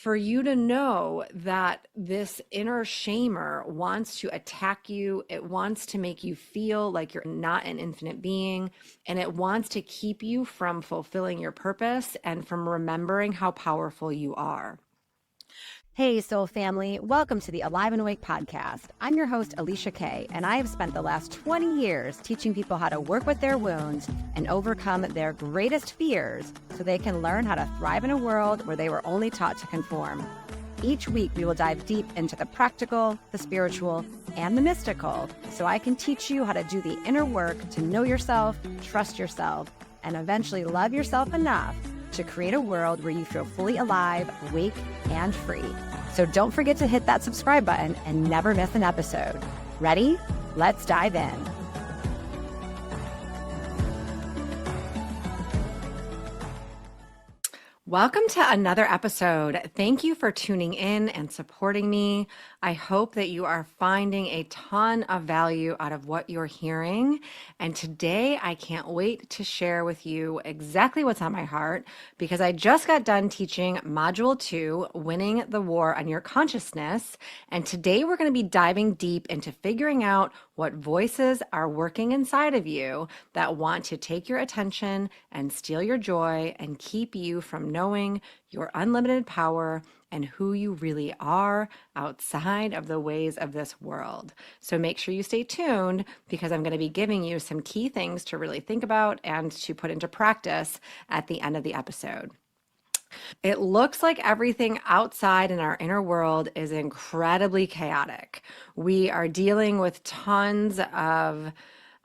for you to know that this inner shamer wants to attack you. It wants to make you feel like you're not an infinite being, and it wants to keep you from fulfilling your purpose and from remembering how powerful you are. Hey, soul family. Welcome to the Alive and Awake podcast. I'm your host, Alicia Kay, and I have spent the last 20 years teaching people how to work with their wounds and overcome their greatest fears so they can learn how to thrive in a world where they were only taught to conform. Each week, we will dive deep into the practical, the spiritual, and the mystical so I can teach you how to do the inner work to know yourself, trust yourself, and eventually love yourself enough to create a world where you feel fully alive, awake, and free. So don't forget to hit that subscribe button and never miss an episode. Ready? Let's dive in. Welcome to another episode. Thank you for tuning in and supporting me. I hope that you are finding a ton of value out of what you're hearing. And today I can't wait to share with you exactly what's on my heart because I just got done teaching Module 2, Winning the War on Your Consciousness. And today we're going to be diving deep into figuring out what voices are working inside of you that want to take your attention and steal your joy and keep you from knowing your unlimited power and who you really are outside of the ways of this world. So make sure you stay tuned because I'm going to be giving you some key things to really think about and to put into practice at the end of the episode. It looks like everything outside in our inner world is incredibly chaotic. We are dealing with tons of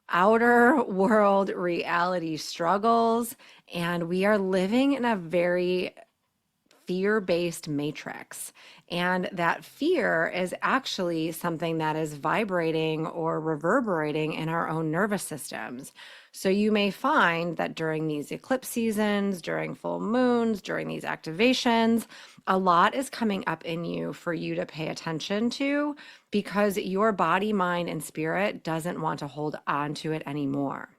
outer world reality struggles, and we are living in a very fear-based matrix. And that fear is actually something that is vibrating or reverberating in our own nervous systems. So you may find that during these eclipse seasons, during full moons, during these activations, a lot is coming up in you for you to pay attention to because your body, mind, and spirit doesn't want to hold on to it anymore.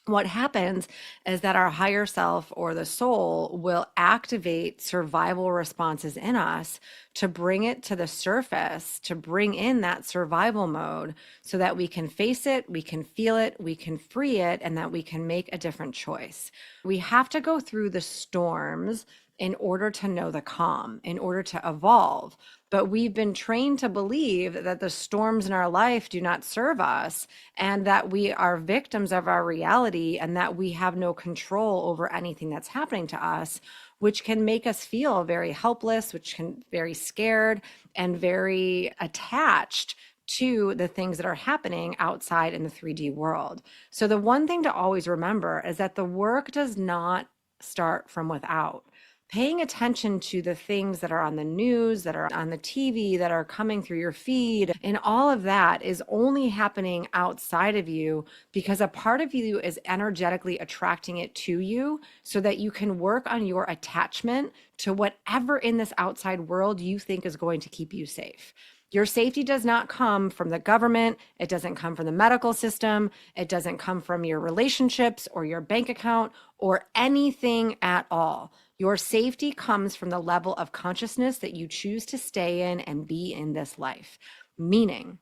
What happens is that our higher self or the soul will activate survival responses in us to bring it to the surface, to bring in that survival mode so that we can face it, we can feel it, we can free it, and that we can make a different choice. We have to go through the storms in order to know the calm, in order to evolve. But we've been trained to believe that the storms in our life do not serve us and that we are victims of our reality and that we have no control over anything that's happening to us, which can make us feel very helpless, which can very scared and very attached to the things that are happening outside in the 3D world. So the one thing to always remember is that the work does not start from without. Paying attention to the things that are on the news, that are on the TV, that are coming through your feed, and all of that is only happening outside of you because a part of you is energetically attracting it to you so that you can work on your attachment to whatever in this outside world you think is going to keep you safe. Your safety does not come from the government. It doesn't come from the medical system. It doesn't come from your relationships or your bank account or anything at all. Your safety comes from the level of consciousness that you choose to stay in and be in this life. Meaning,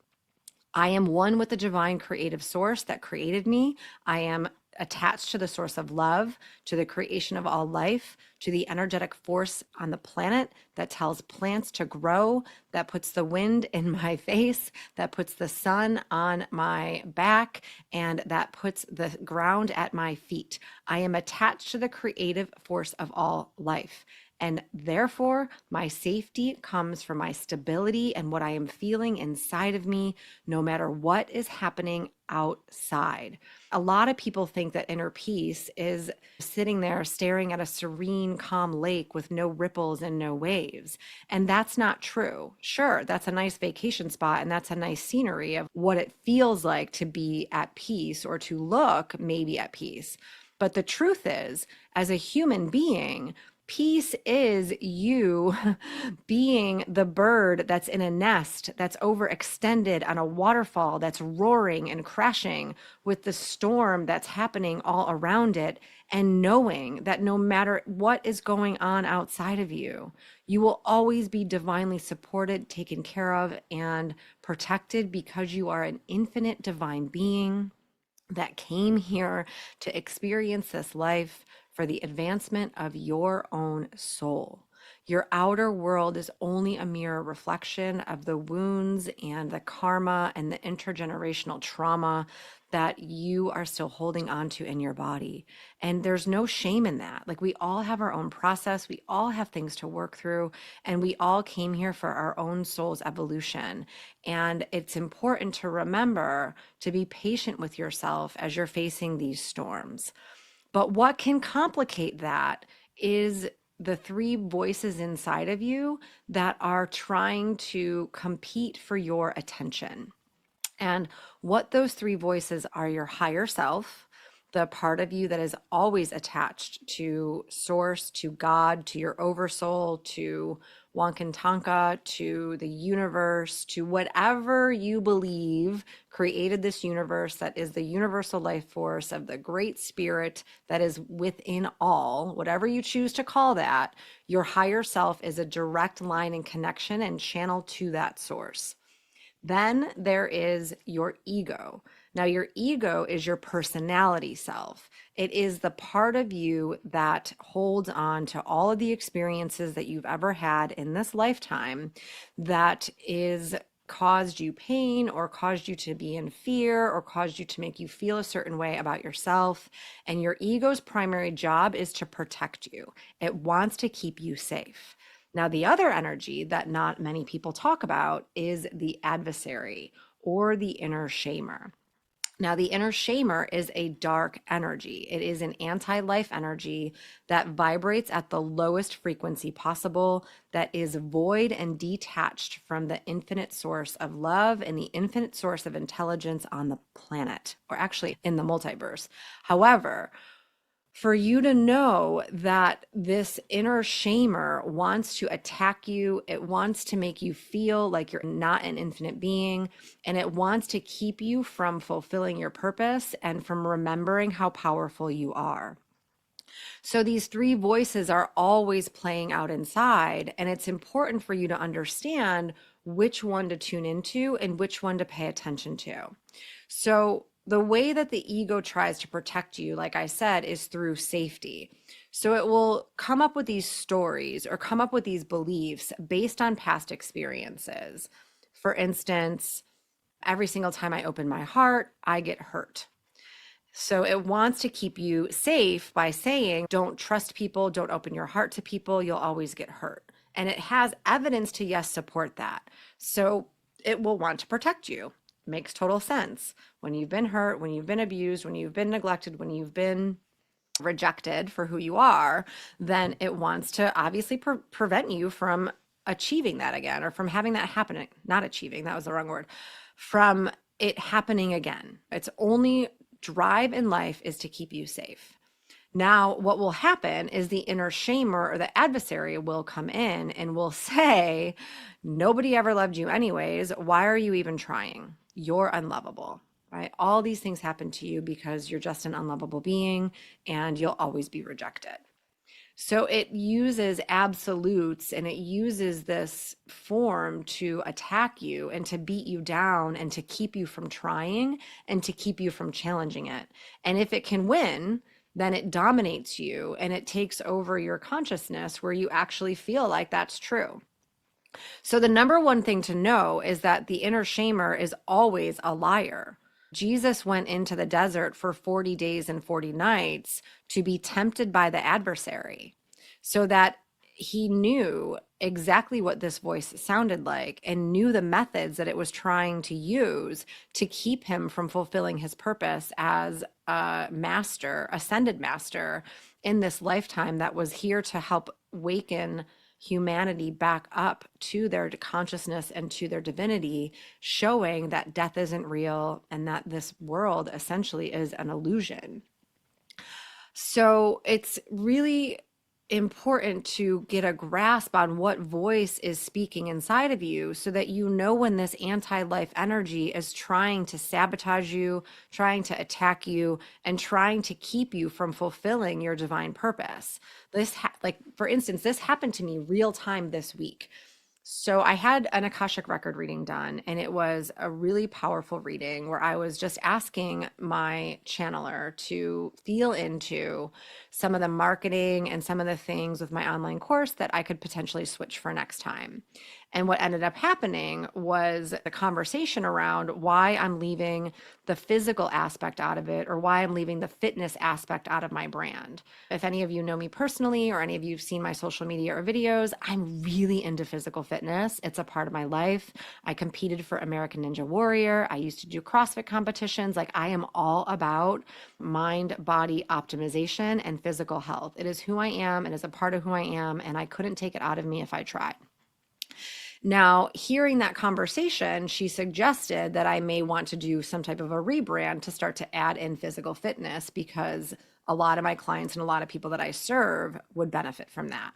I am one with the divine creative source that created me. I am attached to the source of love, to the creation of all life, to the energetic force on the planet that tells plants to grow, that puts the wind in my face, that puts the sun on my back, and that puts the ground at my feet. I am attached to the creative force of all life. And therefore, my safety comes from my stability and what I am feeling inside of me, no matter what is happening outside. A lot of people think that inner peace is sitting there staring at a serene, calm lake with no ripples and no waves. And that's not true. Sure, that's a nice vacation spot and that's a nice scenery of what it feels like to be at peace or to look maybe at peace. But the truth is, as a human being, peace is you being the bird that's in a nest, that's overextended on a waterfall, that's roaring and crashing with the storm that's happening all around it, and knowing that no matter what is going on outside of you, you will always be divinely supported, taken care of, and protected because you are an infinite divine being that came here to experience this life for the advancement of your own soul. Your outer world is only a mere reflection of the wounds and the karma and the intergenerational trauma that you are still holding on to in your body. And there's no shame in that. Like, we all have our own process, we all have things to work through, and we all came here for our own soul's evolution. And it's important to remember to be patient with yourself as you're facing these storms. But what can complicate that is the three voices inside of you that are trying to compete for your attention. And what those three voices are: your higher self, the part of you that is always attached to source, to God, to your oversoul, to Wankantanka, to the universe, to whatever you believe created this universe, that is the universal life force of the great spirit that is within all, whatever you choose to call that. Your higher self is a direct line and connection and channel to that source. Then there is your ego. Now, your ego is your personality self. It is the part of you that holds on to all of the experiences that you've ever had in this lifetime that is caused you pain or caused you to be in fear or caused you to make you feel a certain way about yourself. And your ego's primary job is to protect you. It wants to keep you safe. Now, the other energy that not many people talk about is the adversary or the inner shamer. Now, the inner shamer is a dark energy. It is an anti-life energy that vibrates at the lowest frequency possible, that is void and detached from the infinite source of love and the infinite source of intelligence on the planet, or actually in the multiverse. However, for you to know that this inner shamer wants to attack you, it wants to make you feel like you're not an infinite being, and it wants to keep you from fulfilling your purpose and from remembering how powerful you are. So these three voices are always playing out inside, and it's important for you to understand which one to tune into and which one to pay attention to. So the way that the ego tries to protect you, like I said, is through safety. So it will come up with these stories or come up with these beliefs based on past experiences. For instance, every single time I open my heart, I get hurt. So it wants to keep you safe by saying, don't trust people, don't open your heart to people, you'll always get hurt. And it has evidence to, yes, support that. So it will want to protect you. Makes total sense. When you've been hurt, when you've been abused, when you've been neglected, when you've been rejected for who you are, then it wants to obviously prevent you from achieving that again, or from having that happen. Not achieving, that was the wrong word. From it happening again. Its only drive in life is to keep you safe. Now, what will happen is the inner shamer or the adversary will come in and will say, nobody ever loved you anyways. Why are you even trying? You're unlovable, right? All these things happen to you because you're just an unlovable being and you'll always be rejected. So it uses absolutes and it uses this form to attack you and to beat you down and to keep you from trying and to keep you from challenging it. And if it can win, then it dominates you and it takes over your consciousness where you actually feel like that's true. So the number one thing to know is that the inner shamer is always a liar. Jesus went into the desert for 40 days and 40 nights to be tempted by the adversary, so that he knew exactly what this voice sounded like and knew the methods that it was trying to use to keep him from fulfilling his purpose as a master, ascended master in this lifetime that was here to help waken humanity back up to their consciousness and to their divinity, showing that death isn't real and that this world essentially is an illusion. So it's really important to get a grasp on what voice is speaking inside of you so that you know when this anti-life energy is trying to sabotage you, trying to attack you, and trying to keep you from fulfilling your divine purpose. Like for instance, this happened to me real time this week. So I had an Akashic record reading done, and it was a really powerful reading where I was just asking my channeler to feel into some of the marketing and some of the things with my online course that I could potentially switch for next time. And what ended up happening was a conversation around why I'm leaving the physical aspect out of it, or why I'm leaving the fitness aspect out of my brand. If any of you know me personally, or any of you have seen my social media or videos, I'm really into physical fitness. It's a part of my life. I competed for American Ninja Warrior. I used to do CrossFit competitions. Like, I am all about mind body optimization and physical health. It is who I am. It is a part of who I am. And I couldn't take it out of me if I tried. Now, hearing that conversation, she suggested that I may want to do some type of a rebrand to start to add in physical fitness, because a lot of my clients and a lot of people that I serve would benefit from that.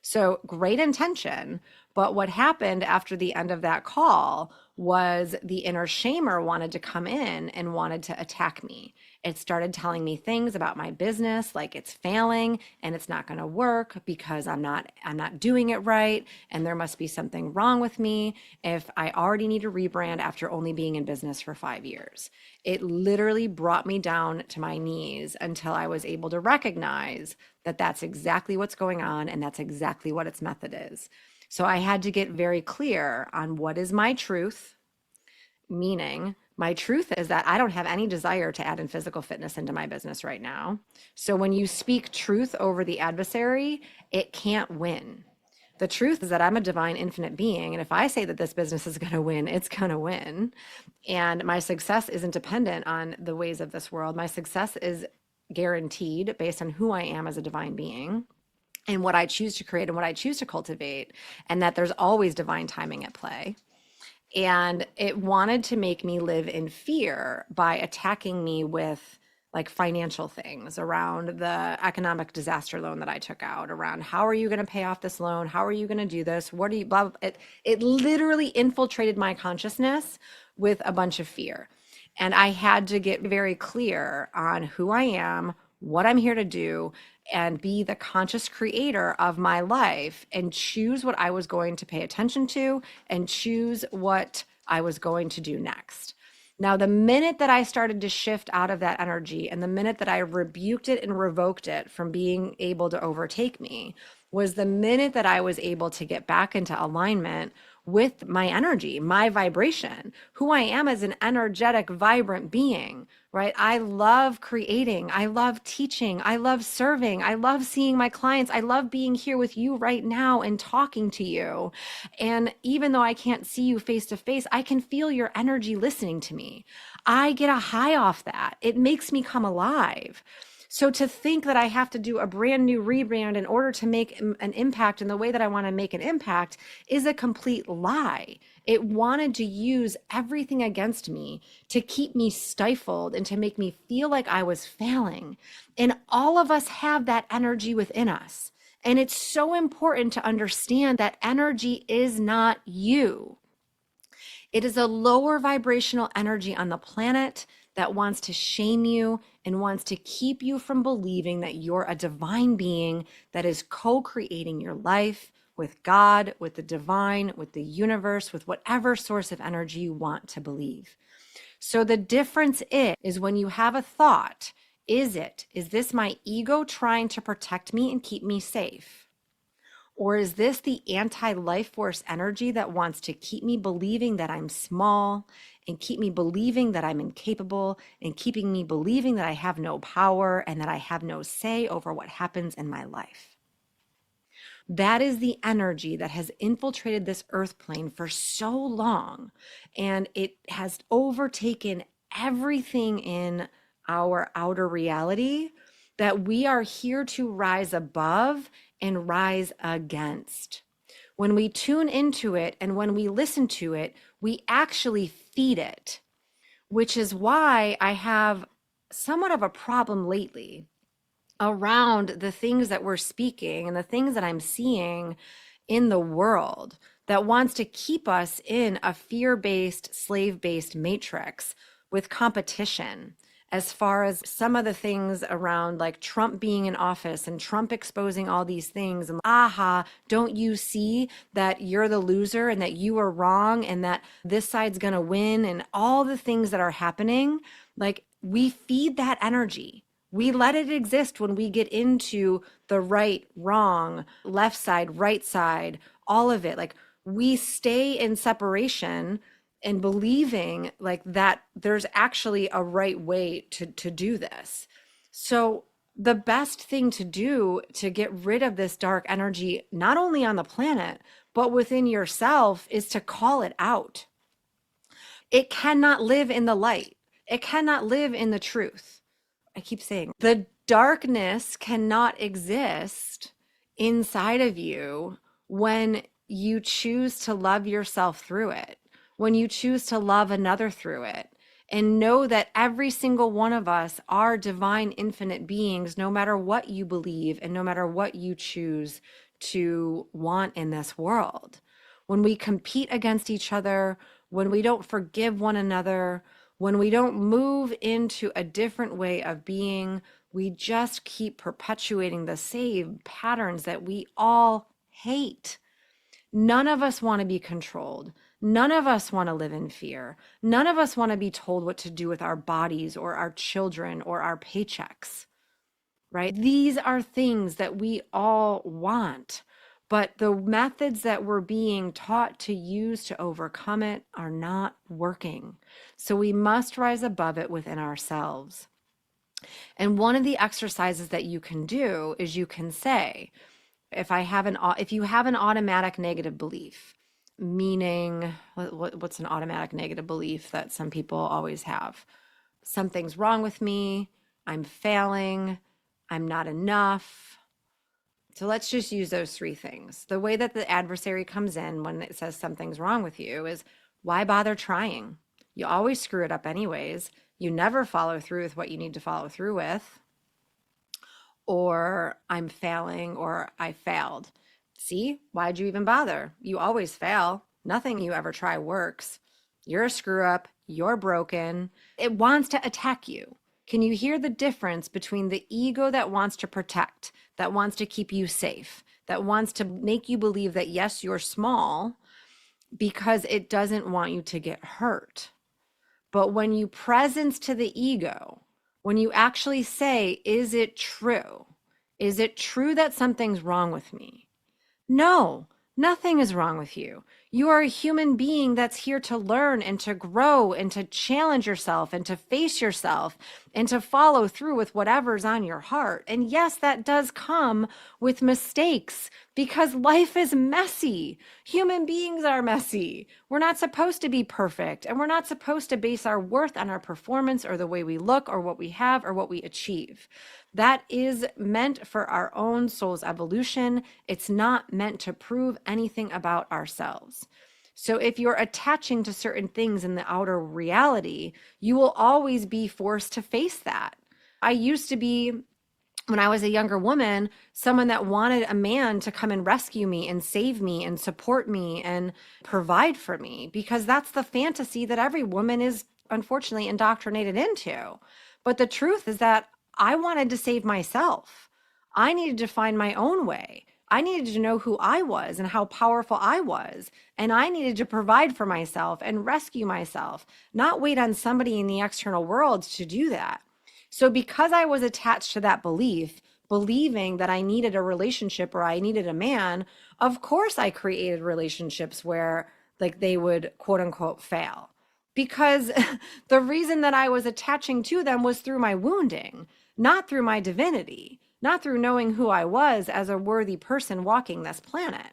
So, great intention. But what happened after the end of that call was the inner shamer wanted to come in and wanted to attack me. It started telling me things about my business, like it's failing and it's not going to work because I'm not doing it right, and there must be something wrong with me if I already need a rebrand after only being in business for 5 years. It literally brought me down to my knees until I was able to recognize that that's exactly what's going on, and that's exactly what its method is. So I had to get very clear on what is my truth, meaning my truth is that I don't have any desire to add in physical fitness into my business right now. So when you speak truth over the adversary, it can't win. The truth is that I'm a divine infinite being. And if I say that this business is going to win, it's going to win. And my success isn't dependent on the ways of this world. My success is guaranteed based on who I am as a divine being and what I choose to create and what I choose to cultivate, and that there's always divine timing at play. And it wanted to make me live in fear by attacking me with like financial things around the economic disaster loan that I took out, around how are you going to pay off this loan? How are you going to do this? What are you, blah, blah. It literally infiltrated my consciousness with a bunch of fear. And I had to get very clear on who I am, what I'm here to do, and be the conscious creator of my life and choose what I was going to pay attention to and choose what I was going to do next. Now, the minute that I started to shift out of that energy and the minute that I rebuked it and revoked it from being able to overtake me was the minute that I was able to get back into alignment with my energy, my vibration, who I am as an energetic, vibrant being, right? I love creating. I love teaching. I love serving. I love seeing my clients. I love being here with you right now and talking to you. And even though I can't see you face to face, I can feel your energy listening to me. I get a high off that. It makes me come alive. So to think that I have to do a brand new rebrand in order to make an impact in the way that I want to make an impact is a complete lie. It wanted to use everything against me to keep me stifled and to make me feel like I was failing. And all of us have that energy within us. And it's so important to understand that energy is not you. It is a lower vibrational energy on the planet that wants to shame you and wants to keep you from believing that you're a divine being that is co-creating your life with God, with the divine, with the universe, with whatever source of energy you want to believe. So the difference is when you have a thought, is this my ego trying to protect me and keep me safe? Or is this the anti-life force energy that wants to keep me believing that I'm small and keep me believing that I'm incapable and keeping me believing that I have no power and that I have no say over what happens in my life? That is the energy that has infiltrated this earth plane for so long, and it has overtaken everything in our outer reality that we are here to rise above and rise against. When we tune into it and when we listen to it, we actually feed it, which is why I have somewhat of a problem lately around the things that we're speaking and the things that I'm seeing in the world that wants to keep us in a fear-based, slave-based matrix with competition. As far as some of the things around like Trump being in office and Trump exposing all these things and aha, don't you see that you're the loser and that you are wrong and that this side's going to win and all the things that are happening, like we feed that energy. We let it exist when we get into the right, wrong, left side, right side, all of it. Like we stay in separation and believing like that there's actually a right way to do this. So the best thing to do to get rid of this dark energy, not only on the planet, but within yourself, is to call it out. It cannot live in the light. It cannot live in the truth. I keep saying the darkness cannot exist inside of you when you choose to love yourself through it, when you choose to love another through it, and know that every single one of us are divine, infinite beings, no matter what you believe and no matter what you choose to want in this world. When we compete against each other, when we don't forgive one another, when we don't move into a different way of being, we just keep perpetuating the same patterns that we all hate. None of us want to be controlled. None of us want to live in fear. None of us want to be told what to do with our bodies or our children or our paychecks, right? These are things that we all want. But the methods that we're being taught to use to overcome it are not working. So we must rise above it within ourselves. And one of the exercises that you can do is you can say, if you have an automatic negative belief, meaning what's an automatic negative belief that some people always have? Something's wrong with me, I'm failing, I'm not enough. So let's just use those three things. The way that the adversary comes in when it says something's wrong with you is, why bother trying? You always screw it up anyways. You never follow through with what you need to follow through with. Or I'm failing, or I failed. See, why'd you even bother? You always fail. Nothing you ever try works. You're a screw up. You're broken. It wants to attack you. Can you hear the difference between the ego that wants to protect, that wants to keep you safe, that wants to make you believe that, yes, you're small because it doesn't want you to get hurt? But when you presence to the ego, when you actually say, is it true? Is it true that something's wrong with me? No, nothing is wrong with you. You are a human being that's here to learn and to grow and to challenge yourself and to face yourself and to follow through with whatever's on your heart. And yes, that does come with mistakes because life is messy. Human beings are messy. We're not supposed to be perfect, and we're not supposed to base our worth on our performance or the way we look or what we have or what we achieve. That is meant for our own soul's evolution. It's not meant to prove anything about ourselves. So if you're attaching to certain things in the outer reality, you will always be forced to face that. I used to be, when I was a younger woman, someone that wanted a man to come and rescue me and save me and support me and provide for me, because that's the fantasy that every woman is unfortunately indoctrinated into. But the truth is that I wanted to save myself. I needed to find my own way. I needed to know who I was and how powerful I was. And I needed to provide for myself and rescue myself, not wait on somebody in the external world to do that. So because I was attached to that belief, believing that I needed a relationship or I needed a man, of course I created relationships where like they would quote unquote fail. Because the reason that I was attaching to them was through my wounding, not through my divinity, not through knowing who I was as a worthy person walking this planet.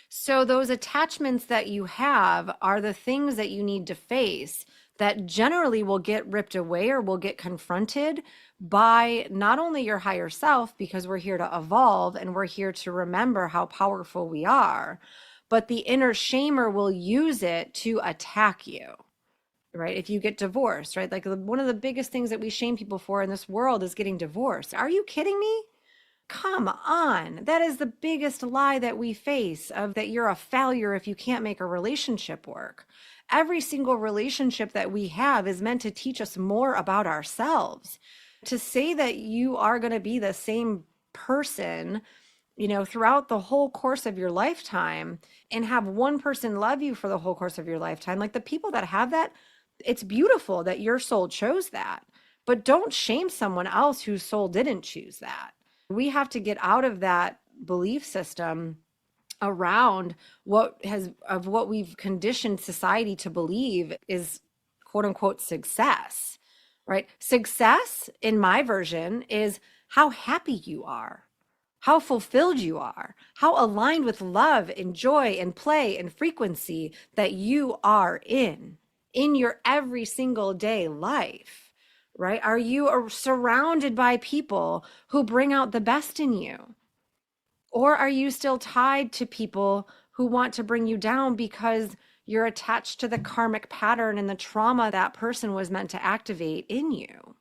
So those attachments that you have are the things that you need to face that generally will get ripped away or will get confronted by not only your higher self, because we're here to evolve and we're here to remember how powerful we are, but the inner shamer will use it to attack you. right? If you get divorced, right? Like one of the biggest things that we shame people for in this world is getting divorced. Are you kidding me? Come on. That is the biggest lie that we face, of that you're a failure if you can't make a relationship work. Every single relationship that we have is meant to teach us more about ourselves. To say that you are going to be the same person, throughout the whole course of your lifetime, and have one person love you for the whole course of your lifetime, like the people that have that, it's beautiful that your soul chose that. But don't shame someone else whose soul didn't choose that. We have to get out of that belief system around what we've conditioned society to believe is quote unquote success, right? Success in my version is how happy you are, how fulfilled you are, how aligned with love and joy and play and frequency that you are in your every single day life, right? Are you surrounded by people who bring out the best in you? Or are you still tied to people who want to bring you down because you're attached to the karmic pattern and the trauma that person was meant to activate in you?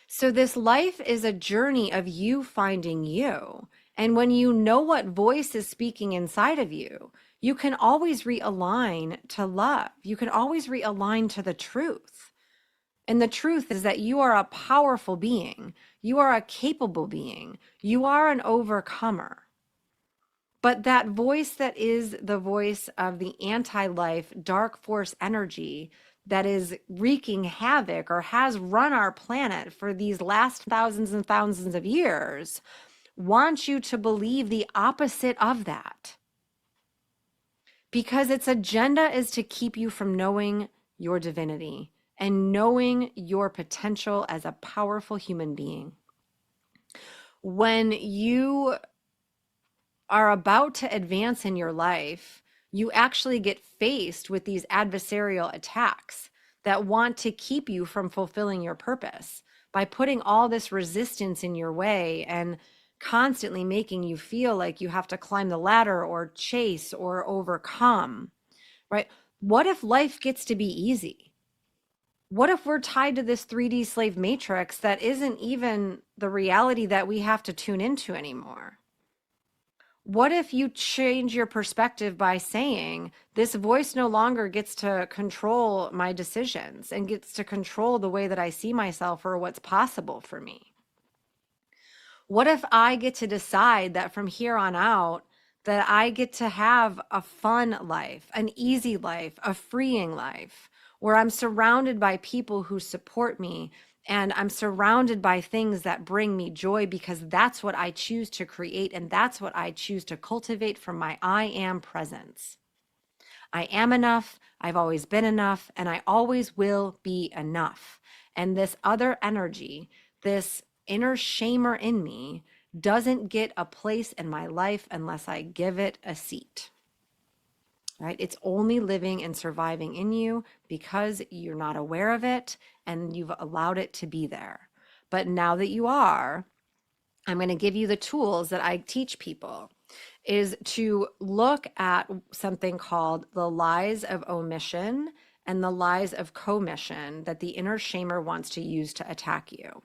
So, this life is a journey of you finding you. And when you know what voice is speaking inside of you, you can always realign to love. You can always realign to the truth. And the truth is that you are a powerful being. You are a capable being. You are an overcomer. But that voice that is the voice of the anti-life, dark force energy that is wreaking havoc or has run our planet for these last thousands and thousands of years wants you to believe the opposite of that. Because its agenda is to keep you from knowing your divinity and knowing your potential as a powerful human being. When you are about to advance in your life, you actually get faced with these adversarial attacks that want to keep you from fulfilling your purpose by putting all this resistance in your way and constantly making you feel like you have to climb the ladder or chase or overcome, right? What if life gets to be easy? What if we're tied to this 3D slave matrix that isn't even the reality that we have to tune into anymore? What if you change your perspective by saying, this voice no longer gets to control my decisions and gets to control the way that I see myself or what's possible for me? What if I get to decide that from here on out, that I get to have a fun life, an easy life, a freeing life, where I'm surrounded by people who support me and I'm surrounded by things that bring me joy because that's what I choose to create and that's what I choose to cultivate from my I am presence. I am enough, I've always been enough, and I always will be enough. And this other energy, this inner shamer in me, doesn't get a place in my life unless I give it a seat. Right? It's only living and surviving in you because you're not aware of it and you've allowed it to be there. But now that you are, I'm going to give you the tools that I teach people is to look at something called the lies of omission and the lies of commission that the inner shamer wants to use to attack you.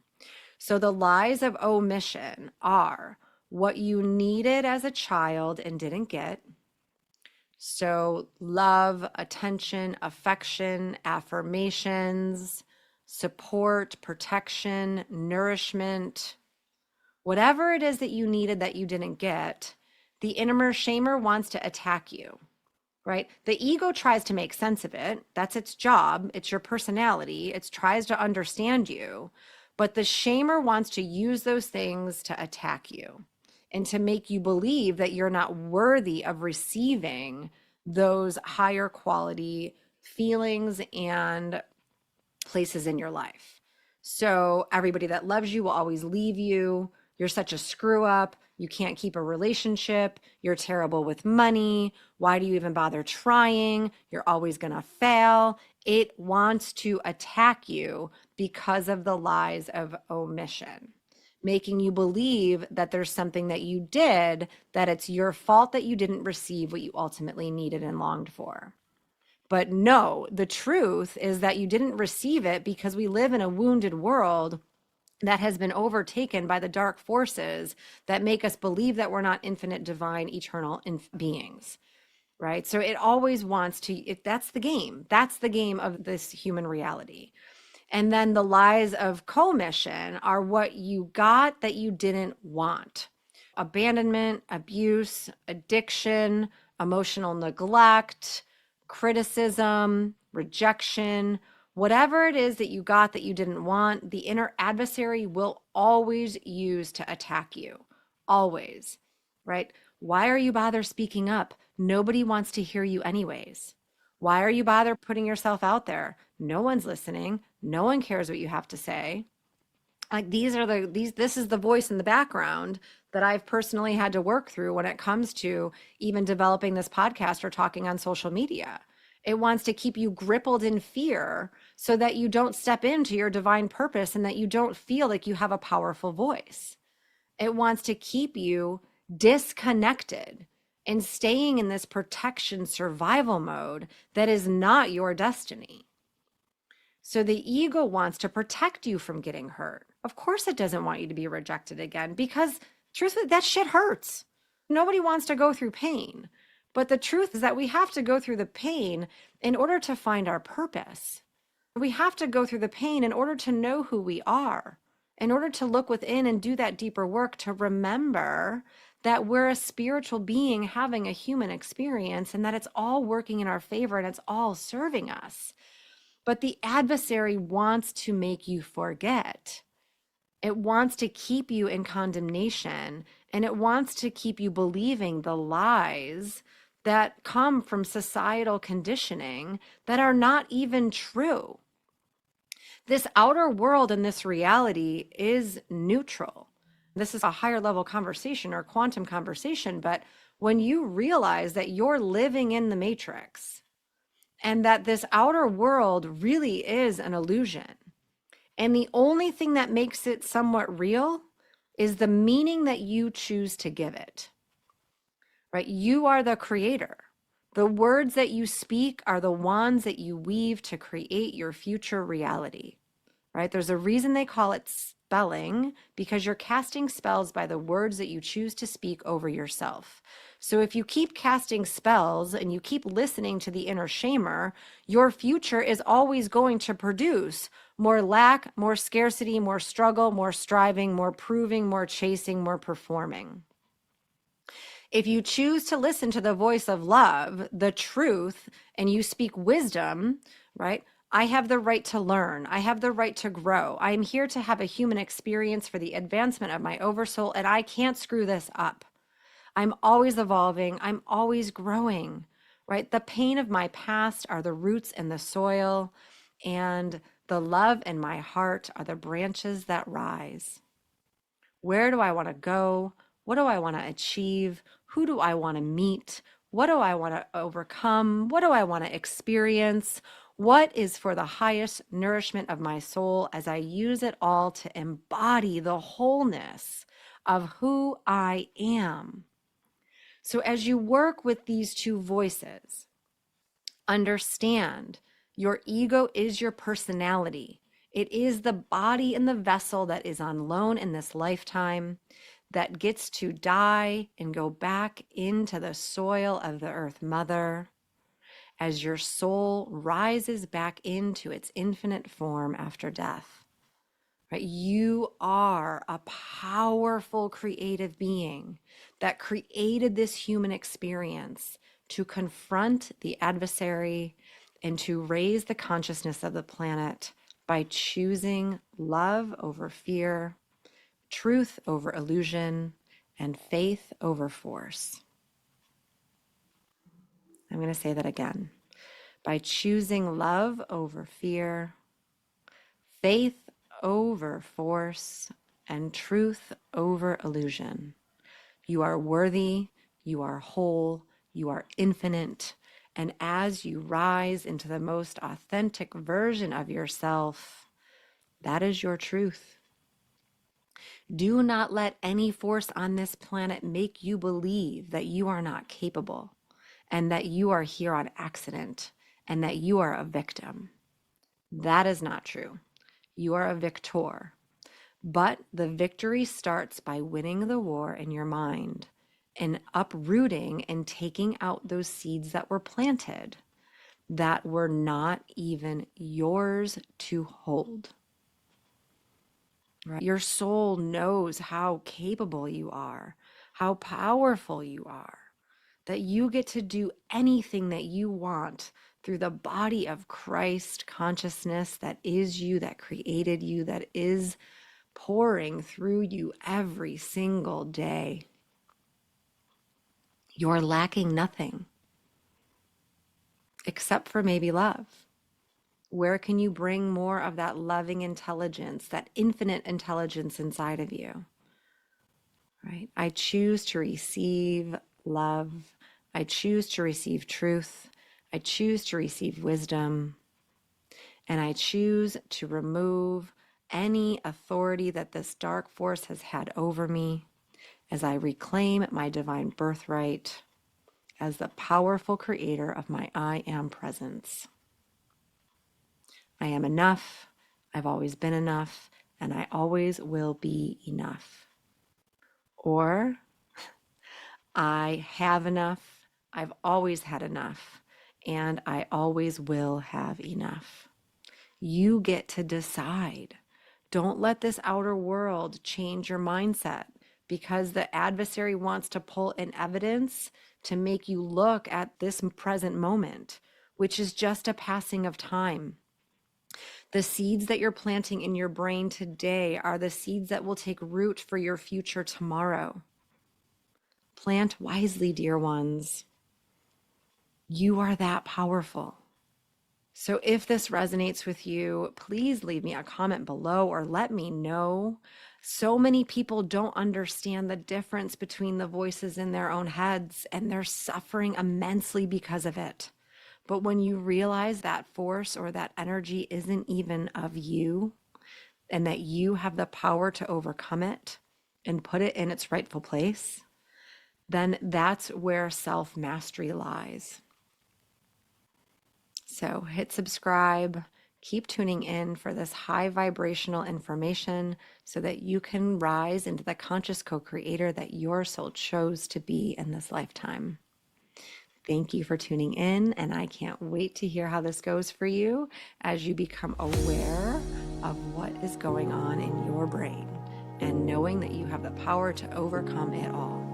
So the lies of omission are what you needed as a child and didn't get. So love, attention, affection, affirmations, support, protection, nourishment, whatever it is that you needed that you didn't get, the inner shamer wants to attack you, right? The ego tries to make sense of it. That's its job. It's your personality. It tries to understand you. But the shamer wants to use those things to attack you and to make you believe that you're not worthy of receiving those higher quality feelings and places in your life. So everybody that loves you will always leave you. You're such a screw up. You can't keep a relationship. You're terrible with money. Why do you even bother trying? You're always going to fail. It wants to attack you because of the lies of omission, making you believe that there's something that you did, that it's your fault that you didn't receive what you ultimately needed and longed for. But no, the truth is that you didn't receive it because we live in a wounded world that has been overtaken by the dark forces that make us believe that we're not infinite, divine, eternal beings, right? So it always wants to, that's the game. That's the game of this human reality. And then the lies of commission are what you got that you didn't want: abandonment, abuse, addiction, emotional neglect, criticism, rejection. Whatever it is that you got that you didn't want, the inner adversary will always use to attack you. Always, right? Why are you bother speaking up? Nobody wants to hear you, anyways. Why are you bother putting yourself out there? No one's listening. No one cares what you have to say. Like this is the voice in the background that I've personally had to work through when it comes to even developing this podcast or talking on social media. It wants to keep you crippled in fear so that you don't step into your divine purpose and that you don't feel like you have a powerful voice. It wants to keep you disconnected and staying in this protection survival mode that is not your destiny. So the ego wants to protect you from getting hurt. Of course, it doesn't want you to be rejected again because, truthfully, that shit hurts. Nobody wants to go through pain. But the truth is that we have to go through the pain in order to find our purpose. We have to go through the pain in order to know who we are, in order to look within and do that deeper work to remember that we're a spiritual being having a human experience and that it's all working in our favor and it's all serving us. But the adversary wants to make you forget. It wants to keep you in condemnation, and it wants to keep you believing the lies that come from societal conditioning that are not even true. This outer world and this reality is neutral. This is a higher level conversation or quantum conversation, but when you realize that you're living in the matrix and that this outer world really is an illusion, and the only thing that makes it somewhat real is the meaning that you choose to give it, right? You are the creator. The words that you speak are the wands that you weave to create your future reality, right? There's a reason they call it spelling, because you're casting spells by the words that you choose to speak over yourself. So if you keep casting spells and you keep listening to the inner shamer, your future is always going to produce more lack, more scarcity, more struggle, more striving, more proving, more chasing, more performing. If you choose to listen to the voice of love, the truth, and you speak wisdom, right? I have the right to learn. I have the right to grow. I am here to have a human experience for the advancement of my oversoul, and I can't screw this up. I'm always evolving. I'm always growing, right? The pain of my past are the roots in the soil, and the love in my heart are the branches that rise. Where do I want to go? What do I want to achieve? Who do I want to meet? What do I want to overcome? What do I want to experience? What is for the highest nourishment of my soul as I use it all to embody the wholeness of who I am? So as you work with these two voices, understand your ego is your personality. It is the body and the vessel that is on loan in this lifetime, that gets to die and go back into the soil of the earth mother as your soul rises back into its infinite form after death. Right? You are a powerful creative being that created this human experience to confront the adversary and to raise the consciousness of the planet by choosing love over fear, truth over illusion, and faith over force. I'm going to say that again. By choosing love over fear, faith over force, and truth over illusion, you are worthy, you are whole, you are infinite. And as you rise into the most authentic version of yourself, that is your truth. Do not let any force on this planet make you believe that you are not capable and that you are here on accident and that you are a victim. That is not true. You are a victor. But the victory starts by winning the war in your mind and uprooting and taking out those seeds that were planted that were not even yours to hold. Right? Your soul knows how capable you are, how powerful you are, that you get to do anything that you want through the body of Christ consciousness that is you, that created you, that is pouring through you every single day. You're lacking nothing except for maybe love. Where can you bring more of that loving intelligence, that infinite intelligence inside of you? Right? I choose to receive love. I choose to receive truth. I choose to receive wisdom. And I choose to remove any authority that this dark force has had over me as I reclaim my divine birthright as the powerful creator of my I am presence. I am enough. I've always been enough, and I always will be enough. Or I have enough. I've always had enough, and I always will have enough. You get to decide. Don't let this outer world change your mindset because the adversary wants to pull in evidence to make you look at this present moment, which is just a passing of time. The seeds that you're planting in your brain today are the seeds that will take root for your future tomorrow. Plant wisely, dear ones. You are that powerful. So if this resonates with you, please leave me a comment below or let me know. So many people don't understand the difference between the voices in their own heads, and they're suffering immensely because of it. But when you realize that force or that energy isn't even of you, and that you have the power to overcome it and put it in its rightful place, then that's where self-mastery lies. So hit subscribe, keep tuning in for this high vibrational information so that you can rise into the conscious co-creator that your soul chose to be in this lifetime. Thank you for tuning in, and I can't wait to hear how this goes for you as you become aware of what is going on in your brain and knowing that you have the power to overcome it all.